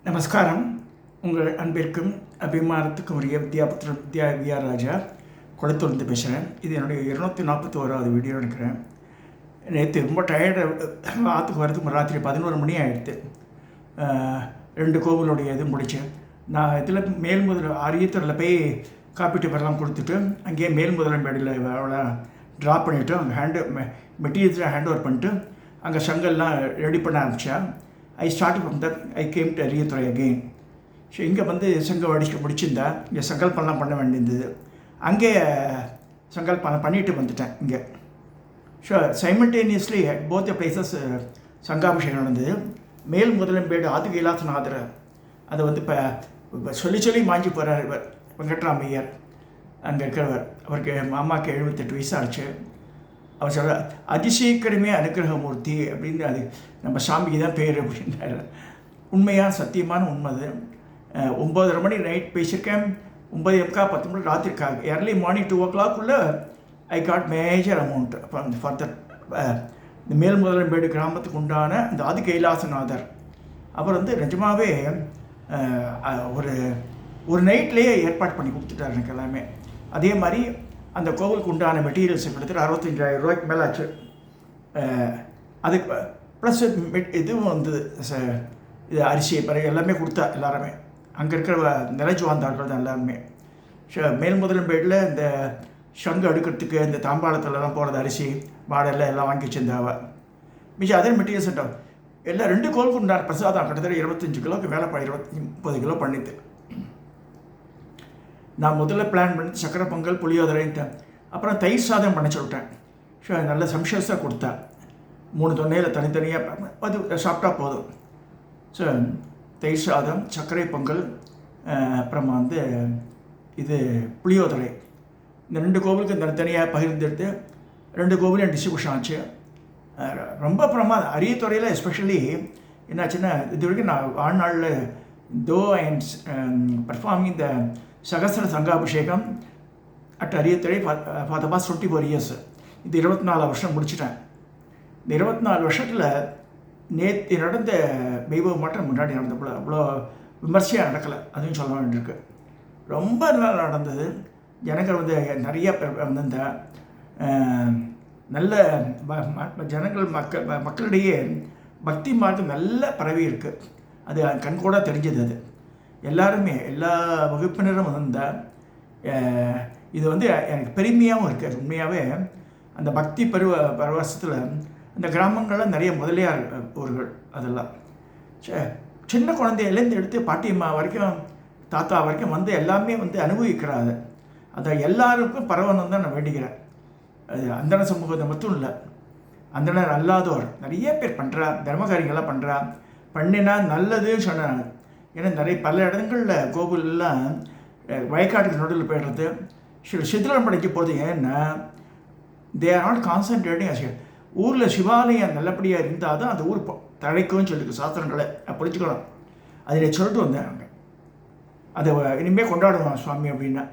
நமஸ்காரம். உங்கள் அன்பிற்கும் அபிமானத்துக்கும் உரிய வித்யா விஆர் ராஜா குளத்தூர்ந்து பேசுகிறேன். இது என்னுடைய 241வது வீடியோ எடுக்கிறேன். நேற்று ரொம்ப டயர்டு, ஆற்றுக்கு வரதுக்கு ராத்திரி 11 மணி ஆகிடுது. 2 கோவிலுடைய இது முடித்தேன். நான் இதில் மேல்முதல் அரியத்தூரில் போய் காப்பீட்டு பேரெல்லாம் கொடுத்துட்டு அங்கேயே மேல்முதலம்பேடியில் அவளை ட்ராப் பண்ணிவிட்டு அங்கே மெட்டீரியல்ஸை ஹேண்ட் ஓவர் பண்ணிட்டு அங்கே சங்கல்லாம் ரெடி பண்ண ஆரம்பித்தா. I start from that. I came to Ariyathurai again. So இங்கே சங்கம் முடிச்சிருந்தா இங்கே சங்கல்பம்லாம் பண்ண வேண்டியிருந்தது. அங்கே சங்கல்பம் பண்ணிட்டு வந்துட்டேன் இங்கே. ஸோ சைமல்டேனியஸ்லி போத் பிளேசஸ் சங்காபிஷேகம் நடந்தது. மேல் முதலம்பேடு ஆதிகைலாசநாதர் அதை இப்போ சொல்லி மாஞ்சி போகிறார் இவர் வெங்கட்ராமையர். அங்கே இருக்கிறவர், அவருக்கு மாமாவுக்கு 78 வயசு ஆச்சு. அவர் சொல்ல அதிசீக்கிரமே அனுகிரகமூர்த்தி அப்படின்னு, அது நம்ம சாமிக்கு தான் பேர் அப்படின்னாரு. உண்மையாக சத்தியமான உண்மை அது. 9:30 மணி நைட் பேசியிருக்கேன். 9:45 10 மணி ராத்திரிக்காக early morning 2 o'clock I got major amount for that. இந்த மேல்முதலம்பேடு கிராமத்துக்கு உண்டான இந்த ஆதி கைலாசநாதர் அவர் நிஜமாகவே ஒரு நைட்லேயே ஏற்பாடு பண்ணி கொடுத்துட்டார் எனக்கு எல்லாமே. அதே மாதிரி அந்த கோவிலுக்கு உண்டான மெட்டீரியல்ஸ் கிட்டத்தட்ட 65,000 ரூபாய்க்கு மேலே ஆச்சு. அதுக்கு ப்ளஸ் இதுவும் இது அரிசி பிறகு எல்லாமே கொடுத்தா எல்லாருமே. அங்கே இருக்கிற நிலஜுவாந்தார்கள் தான் எல்லாருமே. மேல்முதலம்பேடில் இந்த சங்கு அடுக்கிறதுக்கு இந்த தாம்பாளத்துலலாம் போகிறது அரிசி வாடெல்லாம் எல்லாம் வாங்கி வச்சிருந்தாவ. மிச்சம் அதே மெட்டீரியல்ஸ் எல்லாம் 2 கோவிலுக்கு உண்டான பிரசாதம் கிட்டத்தட்ட 25 கிலோக்கு மேலே 30 கிலோ பண்ணிது. நான் முதல்ல பிளான் பண்ணி சக்கரை பொங்கல் புளியோதரைன்ட்டேன். அப்புறம் தயிர் சாதம் பண்ண சொல்லிட்டேன். ஸோ நல்ல சம்ஷஸாக கொடுத்தா 3 தொன்னையில் தனித்தனியாக அது சாப்பிட்டா போதும். ஸோ தயிர் சாதம், சர்க்கரை பொங்கல், அப்புறமா இது புளியோதரை, இந்த 2 கோவிலுக்கு தனித்தனியாக பகிர்ந்தெடுத்து 2 கோவிலையும் டிஸ்ட்ரிபியூஷன் ஆச்சு. ரொம்ப பிரமாதம். அரியத்துறையில் எஸ்பெஷலி என்னாச்சுன்னா, இது வரைக்கும் நான் வாழ்நாளில் though I am performing the சகஸ்ர சங்காபிஷேகம் at Ariyathurai for the past 24 years. இது 24 வருஷம் முடிச்சிட்டேன். இந்த 24 வருஷத்தில் நேற்று நடந்த வைபவம் மட்டும் முன்னாடி நடந்தப்போ அவ்வளோ விமர்சையாக நடக்கலை, அதுவும் சொல்ல வேண்டியிருக்கு. ரொம்ப நல்லா நடந்தது. ஜனங்கள் நிறைய பேர் வந்திருந்த நல்ல ஜனங்கள் மக்களிடையே பக்தி மார்க்கம் நல்ல பரவி இருக்குது. அது கண்கூட தெரிஞ்சது. அது எல்லாருமே எல்லா வகுப்பினரும் வந்தால் இது எனக்கு பெருமையாகவும் இருக்குது. உண்மையாகவே அந்த பக்தி பரவசத்தில் அந்த கிராமங்களில் நிறைய முதலியார் ஊர்கள் அதெல்லாம் சின்ன குழந்தையிலேருந்து எடுத்து பாட்டியம்மா வரைக்கும் தாத்தா வரைக்கும் எல்லாமே அனுபவிக்கிறாங்க. அதை எல்லாருக்கும் பரவணும் தான் நான் வேண்டிக்கிறேன். அது அந்தன சமூகத்தை மட்டும் இல்லை, அந்தனர் அல்லாதோர் நிறைய பேர் பண்ணுறா, தர்மகாரிகள்லாம் பண்ணுறா. பண்ணினா நல்லதுன்னு சொன்னாங்க. ஏன்னா பல இடங்களில் கோவிலெலாம் வயக்காட்டுக்கு நடுவில் போய்டுறது, சிதிலம் படைக்க போகுது. ஏன்னா தே ஆர் நாட் கான்சன்ட்ரேட்டிங். ஊரில் சிவாலயம் நல்லபடியாக இருந்தால் தான் அந்த ஊர் தழைக்கும்னு சொல்லியிருக்கு சாஸ்திரங்களை. பிடிச்சிக்கணும். அதில் சொல்லிட்டு வந்தேன். அங்கே அதை இனிமேல் கொண்டாடுவோம் சுவாமி அப்படின்னா.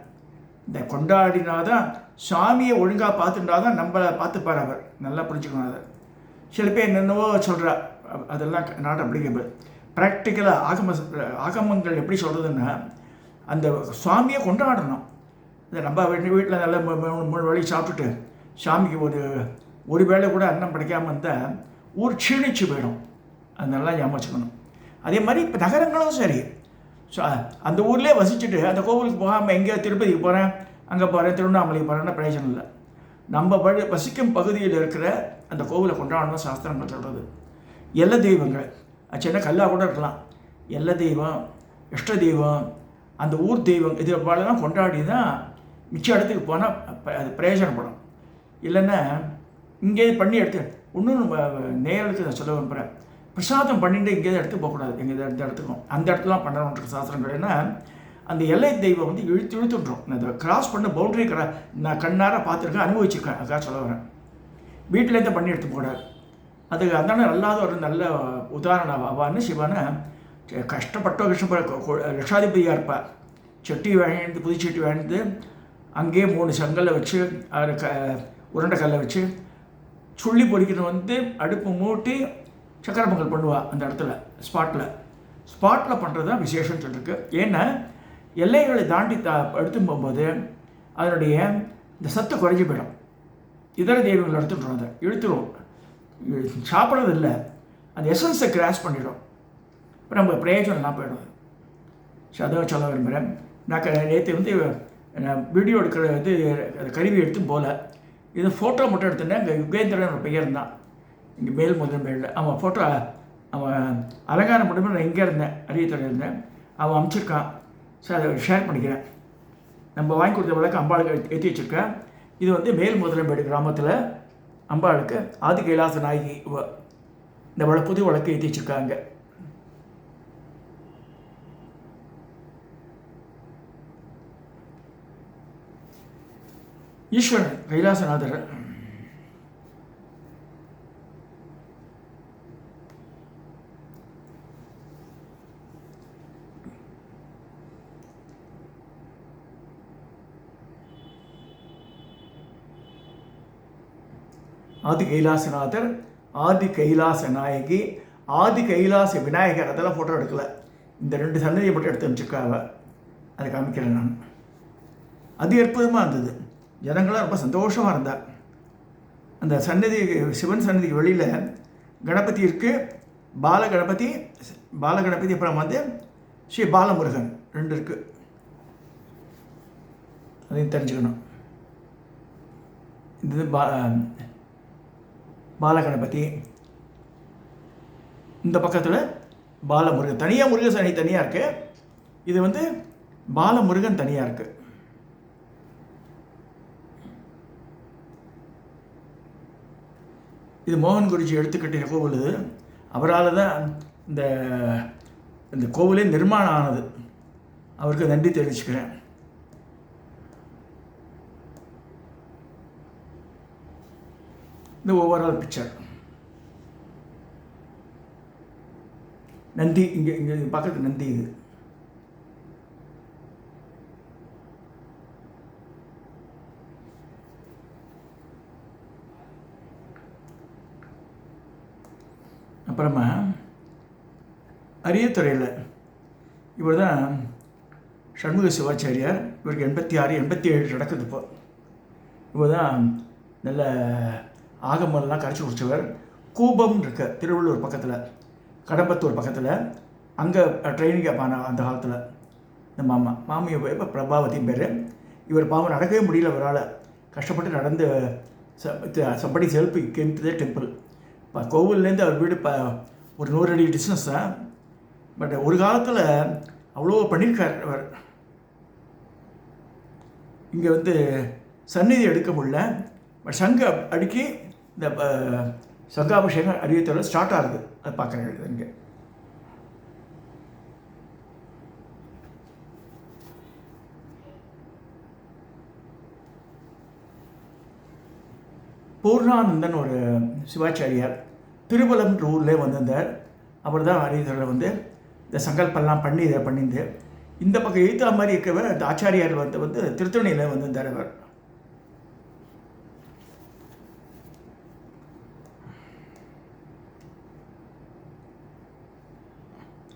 இந்த கொண்டாடினா தான் சுவாமியை ஒழுங்காக பார்த்துட்டா தான் நம்மளை பார்த்துப்பார் அவர். நல்லா பிடிச்சிக்கணும். அதை சில பேர் என்னென்னவோ சொல்கிறா, அதெல்லாம் நாட் அப்ளிகபிள். ப்ராக்டிக்கலாக ஆகமங்கள் எப்படி சொல்கிறதுன்னா, அந்த சுவாமியை கொண்டாடணும். இந்த நம்ம வீட்டில் நல்லா 3 வேளை சாப்பிட்டுட்டு சாமிக்கு ஒரு வேளை கூட அன்னம் படைக்காமல் இருந்தால் ஊர் க்ஷீணிச்சு போயிடும். அது நல்லா ஞாபகம் வச்சுக்கணும். அதே மாதிரி இப்போ நகரங்களும் சரி. ஸோ அந்த ஊர்லேயே வசிச்சுட்டு அந்த கோவிலுக்கு போகாமல் எங்கேயோ திருப்பதிக்கு போகிறேன், அங்கே போகிறேன், திருவண்ணாமலைக்கு போகிறேன்னா பிரயோஜனம் இல்லை. நம்ம வசிக்கும் பகுதியில் இருக்கிற அந்த கோவிலை கொண்டாடணும் சாஸ்திரங்கள் சொல்கிறது. எல்லா தெய்வங்கள் சின்ன கல்லாக கூட இருக்கலாம். எல்லா தெய்வம், இஷ்ட தெய்வம், அந்த ஊர் தெய்வம், இது போலலாம் கொண்டாடி தான் மிச்ச இடத்துக்கு போனால் அது பிரயோஜனப்படும். இல்லைன்னா இங்கே பண்ணி எடுத்து இன்னும் நேரத்துக்கு நான் சொல்ல விரும்புகிறேன். பிரசாதம் பண்ணிட்டு இங்கே எடுத்து போகக்கூடாது. எங்கள் எந்த இடத்துக்கும் அந்த இடத்துலாம் பண்ணணுன்ற சாஸ்திரங்கள். ஏன்னா அந்த எல்லை தெய்வம் இழுத்துட்டுரும். அதை கிராஸ் பண்ண பவுண்டரி நான் கண்ணார பார்த்துருக்கேன், அனுபவிச்சிருக்கேன். அதுக்காக சொல்ல வரேன். வீட்டிலேருந்து பண்ணி எடுத்து போடாது. அது அந்தான அல்லாத ஒரு நல்ல உதாரணம். அவான்னு சிவான கஷ்டப்பட்ட லட்சாதிபதியாக இருப்பாள். செட்டி வாங்கிட்டு புதுச்செட்டி வாங்கிட்டு அங்கேயே 3 செங்கல்லை வச்சு உருண்டை கல்லை வச்சு சுள்ளி பொறிக்கணும் அடுப்பு மூட்டி சக்கரை பொங்கல் பண்ணுவாள் அந்த இடத்துல ஸ்பாட்டில். ஸ்பாட்டில் பண்ணுறது தான் விசேஷம்னு சொல்லியிருக்கு. ஏன்னா எல்லைகளை தாண்டி எடுத்து போகும்போது அதனுடைய இந்த சத்து குறைஞ்சி போயிடும். இதர தெய்வங்களை எடுத்துட்டுரும், அதை இழுத்துடும், சாப்பிட்றது இல்லை, அந்த எசன்ஸை கிராஸ் பண்ணிடும். இப்போ நம்ம பிரயோஜனம்லாம் போயிடும். ஸோ அதான் சொல்ல விரும்புகிறேன். நான் நேற்று வந்து வீடியோ எடுக்கிற இது கருவி எடுத்து போகல, இது ஃபோட்டோ மட்டும் எடுத்துட்டேன். அங்கே யுகேந்திரன் ஒரு பையன் இருந்தான் இங்கே மேல் முதன்மையில். அவன் ஃபோட்டோ அவன் அலங்காரம் மட்டுமே நான் இங்கே இருந்தேன், அரியத்துறையில் இருந்தேன். அவன் அனுப்பிச்சிருக்கான். ஸோ அதை ஷேர் பண்ணிக்கிறேன். நம்ம வாங்கி கொடுத்த விளக்கு அம்பாளுக்கு ஏற்றி வச்சுருக்கேன். இது வந்து மேல் முதலம்பேடு கிராமத்தில் அம்பாளுக்கு ஆதி கைலாச நாயகி இந்த புது விளக்கு ஏற்றி வச்சுருக்காங்க. ஈஸ்வரன் கைலாசநாதர் ஆதி கைலாசநாதர், ஆதி கைலாச நாயகி, ஆதி கைலாச விநாயகர், அதெல்லாம் ஃபோட்டோ எடுக்கலை. இந்த 2 சன்னதியை மட்டும் எடுத்து வச்சுருக்காவ. அதை காமிக்கிறேன் நான். அது அற்புதமாக இருந்தது. ஜனங்களாம் ரொம்ப சந்தோஷமாக இருந்தார். அந்த சன்னதி, சிவன் சன்னதிக்கு வெளியில் கணபதி இருக்குது, பாலகணபதி அப்புறம் வந்து ஸ்ரீ பாலமுருகன் 2 இருக்குது. அதையும் தெரிஞ்சுக்கணும். இது பாலகணபதி, இந்த பக்கத்தில் பாலமுருகன். தனியாக முருகன் சன்னதி தனியாக இருக்குது. இது வந்து பாலமுருகன் தனியாக இருக்குது. இது மோகன் குருஜி எடுத்துக்கிட்ட கோவில். இது அவரால் தான் இந்த கோவிலே நிர்மாணம் ஆனது. அவருக்கு நன்றி தெரிவிச்சுக்கிறேன். இந்த ஓவரால் பிக்சர் நந்தி, இங்கே பக்கத்து நந்தி. இது அப்புறமா அரியத்துறையில் இவர் தான் சண்முக சிவாச்சாரியார். இவருக்கு 86, 87 நடக்குது. இப்போ இவர் தான் நல்ல ஆகமெல்லாம் கரைச்சி குடிச்சவர். கூபம் இருக்க திருவள்ளூர் பக்கத்தில், கடம்பத்தூர் பக்கத்தில், அங்கே ட்ரைனிங் ஆன அந்த காலத்தில் இந்த மாமியை இப்போ பிரபாவதி பேர். இவர் பாவம் நடக்கவே முடியல, அவரால் கஷ்டப்பட்டு நடந்து somebody self came to the temple. இப்போ கோவில்லேருந்து அவர் வீடு ஒரு 100 அடி டிஸ்டன்ஸ் தான். பட் ஒரு காலத்தில் அவ்வளோ பண்ணியிருக்கார் அவர். இங்கே வந்து சந்நிதி எடுக்க முடியல, பட் சங்க அடுக்கி இந்த சங்காபிஷேகம் அரியத்தோட ஸ்டார்ட் ஆகுது. அது பார்க்குறேன் இங்கே. பூர்ணானந்தன் ஒரு சிவாச்சாரியார் திருவலம் ஊரில் வந்திருந்தார். அவர் தான் அரியத்தோட வந்து இந்த சங்கல்பெல்லாம் பண்ணி இதை பண்ணியிருந்து இந்த பக்கம் எழுத்தா மாதிரி இருக்கிறவர் அந்த ஆச்சாரியார் வந்து திருத்தணியில் வந்திருந்தார். அவர்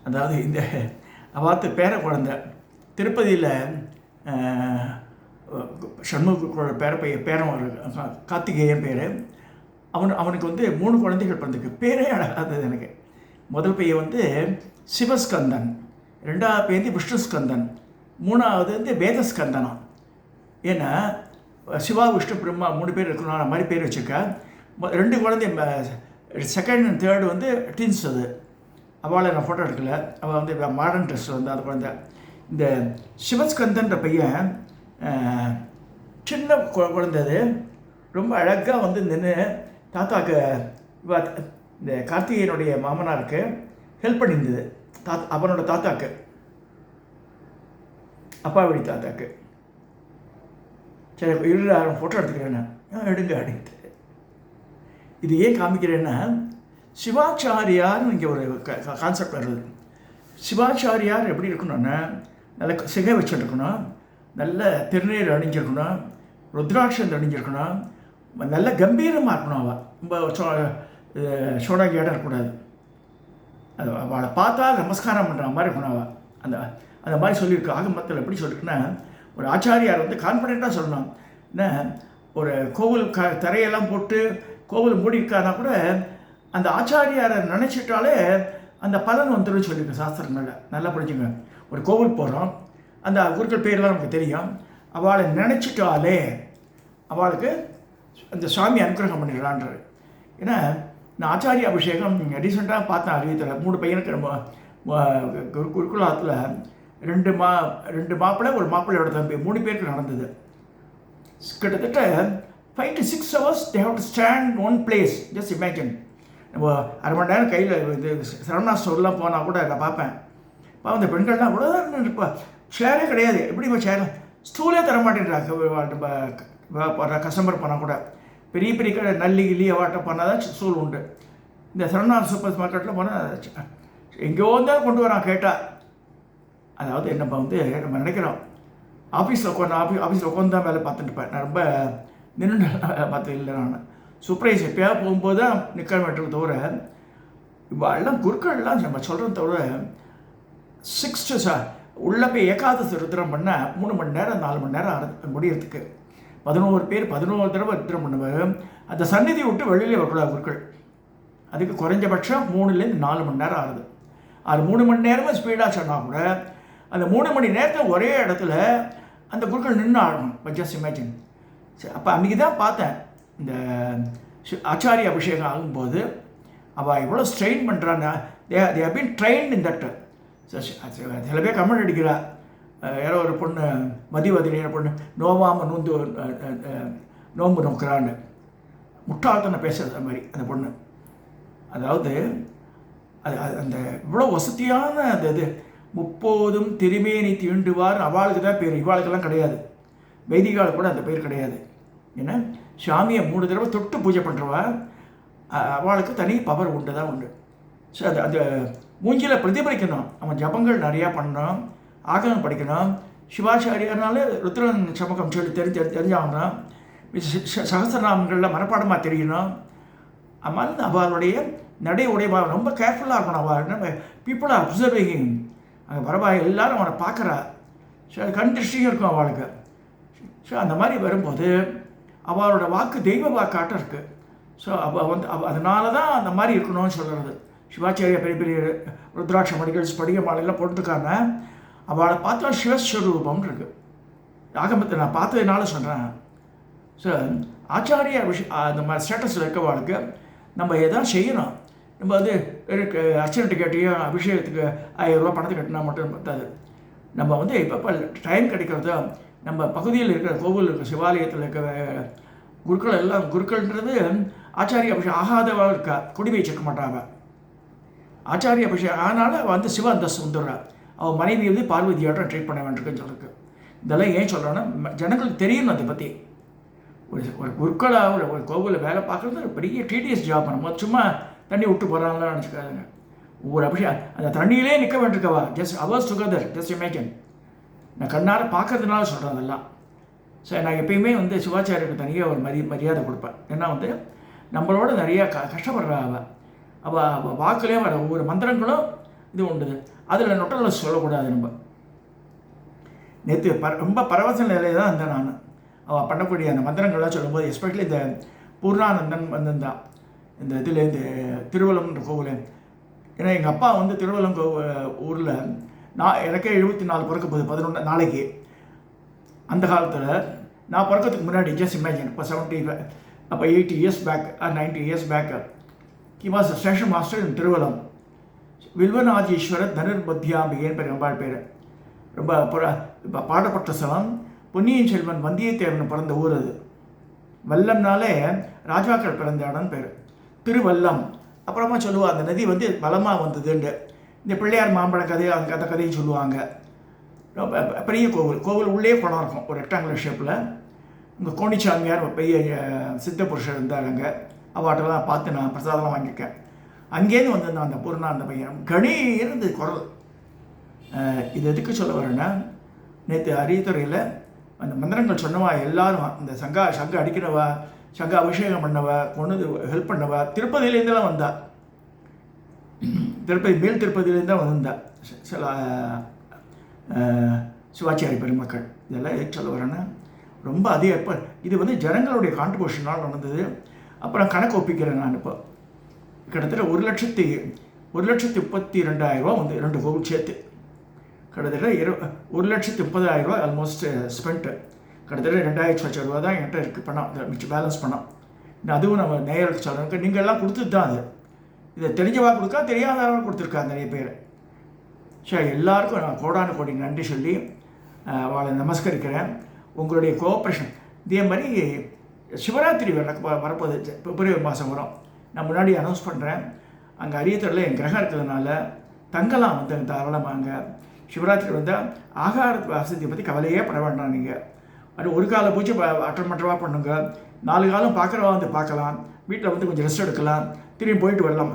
அதாவது இந்த அவாத்து பேர குழந்தை திருப்பதியில் சண்முகோட பேரன் ஒரு கார்த்திகேயன் பேர். அவனுக்கு வந்து 3 குழந்தைகள் பிறந்திருக்கு. பேரே அழகாதது எனக்கு. முதல் பையன் வந்து சிவஸ்கந்தன், 2வது பையன் விஷ்ணுஸ்கந்தன், 3வது வந்து வேதஸ்கந்தனம். ஏன்னா சிவா விஷ்ணு பிரம்மா 3 பேர் இருக்கணும், அந்த மாதிரி பேர் வச்சுருக்கா. 2 குழந்தை, செகண்ட் அண்ட் தேர்டு வந்து ட்வின்ஸ். அது அவளை நான் ஃபோட்டோ எடுக்கல. அவள் வந்து மாடர்ன் ட்ரெஸ்ஸில் வந்து அந்த குழந்தை. இந்த சிவஸ்கந்தன்ற பையன் சின்ன குழந்தை. அது ரொம்ப அழகாக வந்து நின்று தாத்தாக்கு இந்த கார்த்திகேயனுடைய மாமனாருக்கு ஹெல்ப் பண்ணியிருந்தது. அவனோட தாத்தாக்கு, அப்பா வழி தாத்தாக்கு. சரி இருடாரும் ஃபோட்டோ எடுத்துக்கிறேன், எடுங்க அப்படின்ட்டு. இது ஏன் காமிக்கிறேன்னா, சிவாச்சாரியார்னு இங்கே ஒரு கான்செப்ட் வருது. சிவாச்சாரியார் எப்படி இருக்கணும்னா, நல்ல சிகை வச்சுருக்கணும், நல்ல திருநீர் அணிஞ்சிருக்கணும், ருத்ராட்சம் அணிஞ்சிருக்கணும், நல்ல கம்பீரமாக இருக்கணும். அவள் ரொம்ப சோடாகியாடம் இருக்கக்கூடாது. அது அவளை பார்த்தா நமஸ்காரம் பண்ணுற மாதிரி இருக்கணும். அவள் அந்த அந்த மாதிரி சொல்லியிருக்கு. ஆகமத்தில் எப்படி சொல்லியிருக்குன்னா, ஒரு ஆச்சாரியார் வந்து கான்ஃபிடெண்ட்டாக சொல்லணும். என்ன, ஒரு கோவில் தரையெல்லாம் போட்டு கோவில் மூடியிருக்கானா கூட அந்த ஆச்சாரியாரை நினச்சிட்டாலே அந்த பலன் வந்துடும் சொல்லியிருக்கு சாஸ்திரங்களில். நல்லா படிச்சுங்க. ஒரு கோவில் போகிறோம், அந்த குருக்கள் பேர்லாம் நமக்கு தெரியும். அவளை நினச்சிட்டாலே அவளுக்கு அந்த சுவாமி அனுகிரகம் பண்ணிடலான்றார். ஏன்னா நான் ஆச்சாரிய அபிஷேகம் ரீசெண்டாக பார்த்தேன். அறிவித்தலை 3 பையனுக்கு நம்ம குருகுலாத்தில் 2 மாப்பிள்ளை ஒரு மாப்பிள்ளையோட தம்பி 3 பேருக்கு நடந்தது. கிட்டத்தட்ட 5 to 6 hours they have to stand one place. Just imagine. நம்ம அரை மணி நேரம் கையில் இது சரவணா ஸ்டோர்லாம் போனால் கூட நான் பார்ப்பேன். அந்த பெண்கள்லாம் கூட இப்போ ஷேரே கிடையாது. எப்படி இப்போ ஷேர் ஸ்டூலே தர மாட்டேன்றாங்க. கஸ்டமர் போனால் கூட பெரிய பெரிய கடை நல்லி கிள்ளி அவாட்ட பண்ணால் தான் ஸ்டூல் உண்டு. இந்த சரவணா சூப்பர் மார்க்கெட்டில் போனால் எங்கேயோ தான் கொண்டு வரான் கேட்டால். அதாவது நம்ம வந்து நம்ம நினைக்கிறோம் ஆஃபீஸில் உட்காந்து தான் வேலை பார்த்துட்டு இருப்பேன். நான் ரொம்ப நின்று பார்த்து இல்லை. நான் சூப்பர்வைஸ் எப்போயாவது போகும்போது தான் நிற்க வேண்டியது தவிர இவெல்லாம் குருக்கள்லாம் நம்ம சொல்கிறத தவிர 6 to உள்ளே போய் ஏகாதசி ருத்ரம் பண்ணால் 3 மணி நேரம் 4 மணி நேரம் முடியறதுக்கு 11 பேர் 11 தடவை ருத்ரம் பண்ணுவார். அந்த சந்நிதி விட்டு வெளியிலே வரக்கூடாது குருக்கள். அதுக்கு குறைஞ்சபட்சம் 3லேருந்து 4 மணி நேரம் ஆகுது. அது 3 மணி நேரமும் ஸ்பீடாக சொன்னால் கூட அந்த 3 மணி நேரத்தில் ஒரே இடத்துல அந்த குருக்கள் நின்று ஆடணும். Just imagine. சரி, அப்போ அன்றைக்கி தான் பார்த்தேன் இந்த ஆச்சாரிய அபிஷேகம் ஆகும்போது அவள் எவ்வளோ ஸ்ட்ரெயின் பண்ணுறான்னா they have been trained in that. சில பேர் கமெண்ட் அடிக்கிறா. யாரோ ஒரு பொண்ணு மதிவதினியான பொண்ணு நோவாமல் நோம்பு நோக்கிறான்னு முட்டாள்தனை பேசுகிறது அது மாதிரி அந்த பொண்ணு. அதாவது அது அந்த இவ்வளோ வசதியான அந்த இது 30 திருமேனி தீண்டுவார் அவளுக்கு தான் பேர், இவாளுக்கெல்லாம் கிடையாது. வைதிகாலுக்கு கூட அந்த பேர் கிடையாது. ஏன்னா சாமியை 3 தடவை தொட்டு பூஜை பண்ணுறவா அவளுக்கு தனி பவர் உண்டு தான் உண்டு. ஸோ அது அந்த மூஞ்சியில் பிரதிபலிக்கணும். அவன் ஜபங்கள் நிறையா பண்ணணும், ஆகமம் படிக்கணும். சிவாச்சாரியனால ருத்ரன் சமகம் சொல்லி தெரிஞ்சாங்கன்னா சகஸ்திரநாமங்களில் மனப்பாடமாக தெரியணும். அம்மாதிரி அவளுடைய நடை உடையவா ரொம்ப கேர்ஃபுல்லாக இருக்கணும். அவள் நம்ம பீப்புள் ஆர் அப்சர்விங். அங்கே பரவாயில்ல எல்லாரும் அவனை பார்க்குறா. ஸோ அது கண் திருஷ்டியும் இருக்கும் அவளுக்கு. ஸோ அந்த மாதிரி வரும்போது அவளோட வாக்கு தெய்வ வாக்காட்டம் இருக்குது. ஸோ அதனால தான் அந்த மாதிரி இருக்கணும்னு சொல்கிறது. சிவாச்சாரிய பெரிய பெரிய ருத்ராட்ச மடிகள் ஸ்படிக மாலையெல்லாம் போட்டுருக்காங்க. அவளை பார்த்தா சிவஸ்வரூபம்னு இருக்குது. ஆகமத்தை நான் பார்த்ததுனால சொல்கிறேன். ஸோ ஆச்சாரிய அந்த மாதிரி ஸ்டேட்டஸில் இருக்கவாளுக்கு நம்ம எதாவது செய்யணும். நம்ம வந்து அர்ச்சனை டிக்கெட்டையும் அபிஷேகத்துக்கு 1000 ரூபா பணத்தை கட்டினா மட்டும் பத்தாது. நம்ம வந்து இப்போ டைம் கிடைக்கிறதோ நம்ம பகுதியில் இருக்கிற கோவில் இருக்கிற சிவாலயத்தில் இருக்கிற குருக்கள் எல்லாம் குருக்கள்ன்றது ஆச்சாரிய அபிஷேகம் ஆகாதவா இருக்கா, குடி வச்சுக்க மாட்டாங்க. ஆச்சாரிய அபிஷேகம் அதனால் அவள் வந்து சிவ அந்தஸ்து வந்துடுறா. அவள் மனைவி வந்து பார்வதியாட்டம் ட்ரீட் பண்ண வேண்டியிருக்குன்னு சொல்லிருக்கு. இதெல்லாம் ஏன் சொல்கிறேன்னா ஜனங்களுக்கு தெரியணும் அதை பற்றி. ஒரு குருக்களாக ஒரு கோவிலில் வேலை பார்க்குறது ஒரு பெரிய டிடிஎஸ் ஜாப். நம்ம சும்மா தண்ணி விட்டு போகிறாங்களாம் நினச்சிக்காதுங்க. ஒவ்வொரு அபிஷேகம் அந்த தண்ணியிலே நிற்க வேண்டியிருக்கவா. Just hours together. Just imagine. நான் கண்ணார பார்க்கறதுனால சொல்கிறேன் அதெல்லாம். ஸோ நான் எப்பயுமே வந்து சிவாச்சாரியருக்கு தனியாக ஒரு மரியாதை கொடுப்பேன். ஏன்னா வந்து நம்மளோட நிறையா கஷ்டப்படுறா அவள் வாக்குலேயே வர ஒவ்வொரு மந்திரங்களும் இது உண்டுது. அதில் நொட்டலில் சொல்லக்கூடாது. நம்ம நேற்று ரொம்ப பரவச நிலையில் தான் இருந்தேன் நான். அவள் பண்ணக்கூடிய அந்த மந்திரங்கள்லாம் சொல்லும்போது எஸ்பெஷலி இந்த பூர்ணானந்தன் வந்திருந்தான் இந்த இதுலேருந்து திருவள்ளம்ன்ற கோவில். ஏன்னா எங்கள் அப்பா வந்து திருவள்ளம் ஊரில் எனக்கே 74 பிறக்க போகுது 11 நாளைக்கு. அந்த காலத்தில் நான் பிறக்கிறதுக்கு முன்னாடி ஜஸ்ட் இமேஜின் இப்போ 70 அப்போ 80 years back 90 years back he was a station master in Thiruvallam. Vilvanatheeswarar தனுர்பத்தியாம்பிகைன்னு பேர் அம்பாள் பேர். ரொம்ப இப்போ பாடப்பட்ட ஸ்தலம். பொன்னியின் செல்வன் வந்தியத்தேவன் பிறந்த ஊர் அது. வல்லம்னாலே ராஜாக்கள் பிறந்த இடம்னு பேர் திருவல்லம். அப்புறமா சொல்லுவாள் அந்த நதி வந்து பலமாக வந்ததுண்டு. இந்த பிள்ளையார் மாம்பழ கதை அந்த கதையும் சொல்லுவாங்க. பெரிய கோவில் உள்ளே குளம் இருக்கும் ஒரு ரெக்டாங்குலர் ஷேப்பில். இங்கே கோணிச்சாமியார் பெரிய சித்த புருஷர் இருந்தார். அங்கே அவாட்டெல்லாம் பார்த்து நான் பிரசாதம்லாம் வாங்கியிருக்கேன். அங்கேருந்து வந்திருந்தான் அந்த பூர்ணா அந்த பையன். கணி இருந்து குரல். இது எதுக்கு சொல்ல வரேன்னா நேற்று அரியத்துறையில் அந்த மந்திரங்கள் சொன்னவா எல்லாரும் இந்த சங்க அடிக்கிறவா சங்க அபிஷேகம் பண்ணவா கொண்டு ஹெல்ப் பண்ணவா திருப்பதியிலேருந்துலாம் வந்தா. திருப்பதி மேல் திருப்பதியிலேருந்து தான் வந்திருந்தா சில சிவாச்சாரிய பெருமக்கள். இதெல்லாம் எதுக்கு சொல்ல வரேன்னா ரொம்ப அதிகம். இப்போ இது வந்து ஜனங்களுடைய கான்ட்ரிபியூஷனால் நடந்தது. அப்புறம் கணக்கு ஒப்பிக்கிறேன் நான். இப்போ கிட்டத்தட்ட 1,32,000 வந்து 2 கோவில் சேர்த்து கிட்டத்தட்ட 1,30,000 ஆல்மோஸ்ட் ஸ்பெண்ட்டு. கிட்டத்தட்ட 2,00,000 ரூபா தான் என்கிட்ட இருக்குது பணம், மிச்சம் பேலன்ஸ் பண்ணோம். அதுவும் நம்ம நேயருக்கு சொல்கிறோம், நீங்கள் எல்லாம் கொடுத்தது தான் அது. இதை தெரிஞ்சவா கொடுக்கா, தெரியாதவங்க கொடுத்துருக்காங்க நிறைய பேர். சரி, எல்லாருக்கும் நான் கோடான கோடி நன்றி சொல்லி அவளை நமஸ்கரிக்கிறேன். உங்களுடைய கோஆப்ரேஷன் இதே மாதிரி சிவராத்திரி வரப்போகுது, பிப்ரவரி மாதம் வரும். நான் முன்னாடி அனௌன்ஸ் பண்ணுறேன். அங்கே அரியத்தூரில் என் கிரகம் இருக்கிறதுனால தங்கலாம் வந்து தாராளமாங்க. சிவராத்திரி வந்தால் ஆகார வசதியை பற்றி கவலையே பட வேண்டாம். நீங்கள் அது ஒரு கால பூச்சி அட்டன் பண்ணுறவா பண்ணுங்க, 4 காலம் பார்க்குறவா வந்து பார்க்கலாம், வீட்டில் வந்து கொஞ்சம் ரெஸ்ட் எடுக்கலாம், திரும்பி போயிட்டு வரலாம்.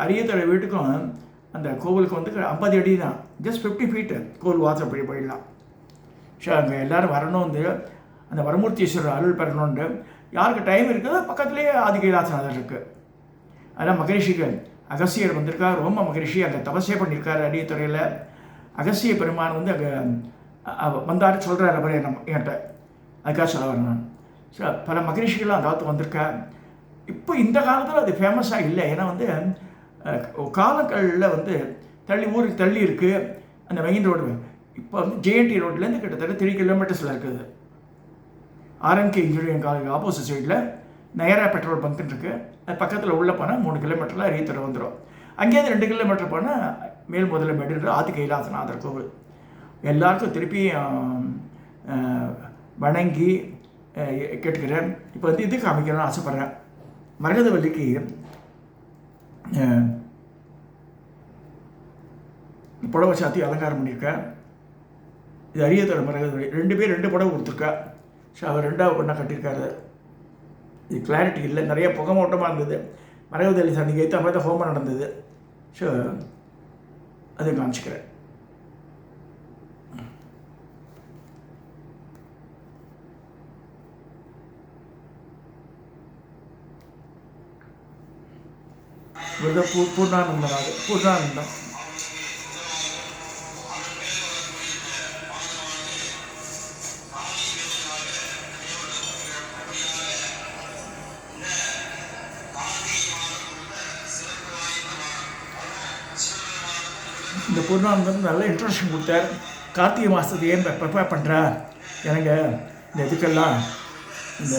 அரியத்தோட வீட்டுக்கும் அந்த கோவிலுக்கு வந்து 50 அடி தான், ஜஸ்ட் 50 ஃபீட்டு கோவில் வாசல் போயிடலாம். ஸோ அங்கே எல்லோரும் வரணும், வந்து அந்த வரமூர்த்தீஸ்வரர் அருள் பெறணுன்ட்டு. யாருக்கு டைம் இருக்குதோ பக்கத்துலேயே ஆதி கைலாசநாதர் இருக்குது. அதனால் மகரிஷிகள் அகஸ்தியர் வந்திருக்கார், ரோம மகரிஷி அங்கே தபசே பண்ணியிருக்காரு அரியத்துறையில். அகஸ்திய பெருமான் வந்து அங்கே வந்தாரு சொல்கிறார் அவரே நம்ம என்கிட்ட, அதுக்காக சொல்ல வரேன் நான். ஸோ பல மகரிஷிகளும் அந்த காலத்து வந்திருக்கா. இப்போ இந்த காலத்தில் அது ஃபேமஸாக இல்லை. ஏன்னா வந்து காலங்களில் வந்து ஊருக்கு தள்ளி இருக்குது அந்த மெயின் ரோடு. இப்போ வந்து ஜேஎன்டி ரோட்லேருந்து கிட்டத்தட்ட 3 கிலோமீட்டர்ஸில் இருக்குது. ஆர்என்கே இன்ஜினியரிங் காலேஜ் ஆப்போசிட் சைடில் நயரா பெட்ரோல் பங்க்னு இருக்குது. அது பக்கத்தில் உள்ளே போனால் 3 கிலோமீட்டரில் அரியத்துறை வந்துடும். அங்கேயிருந்து 2 கிலோமீட்டர் போனால் மேல் முதல்ல மேடுன்ற ஆதி கைலாசநாதர் கோவில். எல்லாருக்கும் திருப்பி வணங்கி கேட்டுக்கிறேன். இப்போ வந்து இது காமிக்கணும்னு ஆசைப்பட்றேன். மரகதவல்லிக்கு புடவை சாத்தி அலங்காரம் பண்ணியிருக்கேன். இது அரியத்துறை மரகதவல்லி. 2 பேர் 2 புடவை கொடுத்துருக்கா. ஸோ அவர் 2ஆவது ஒன்றா கட்டியிருக்காரு. இது கிளாரிட்டி இல்லை, நிறைய புகை மூட்டமாக இருந்தது. மரகதவல்லி சாமிக்கு ஏற்ற மாதிரி தான் ஹோமம் நடந்தது. ஸோ அதை காமிச்சிக்கிறேன். பூர்ணானந்தம் இந்த பூர்ணானந்தம் நல்ல இன்ட்ரடக்ஷன் கொடுத்தார். கார்த்திகை மாதத்துக்கு ஏன் ப்ரிப்பேர் பண்ணுறா எனக்கு இந்த இதுக்கெல்லாம் இந்த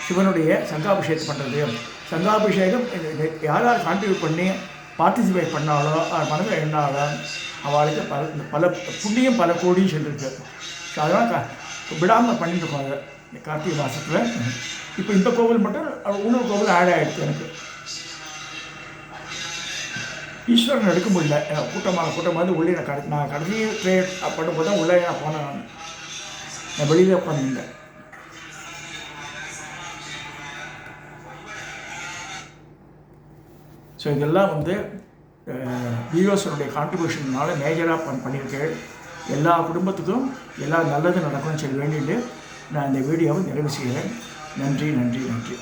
சிவனுடைய சங்காபிஷேகம் பண்ணுறது. சங்காபிஷேகம் யார் கான்ட்ரிபியூட் பண்ணி பார்ட்டிசிபேட் பண்ணாலோ மனதில் எண்ணாலோ அவளுக்கு பல புண்ணியம் பல கோடியும் சொல்லியிருக்கு. ஸோ அதெல்லாம் விடாமல் பண்ணிட்டுருக்கோம் அதை இந்த கார்த்திகை மாதத்தில். இப்போ இந்த கோவில் மட்டும் இன்னொரு கோவில் ஆட் ஆகிடுச்சு எனக்கு. ஈஸ்வரன் எடுக்க முடியல, கூட்டமாக வந்து உள்ளே நான் கடைசி ட்ரேட் பண்ணும்போது தான் உள்ளே நான் போனேன். நான் வெளியில் உட்காந்துருந்தேன். ஸோ இதெல்லாம் வந்து வியூவர்ஸனுடைய கான்ட்ரிபியூஷன்னால மேஜராக பண்ணியிருக்கேன். எல்லா குடும்பத்துக்கும் எல்லாம் நல்லது நடக்கும்னு சொல்லி வேண்டிட்டு நான் இந்த வீடியோவை நிறைவு செய்கிறேன். நன்றி நன்றி நன்றி.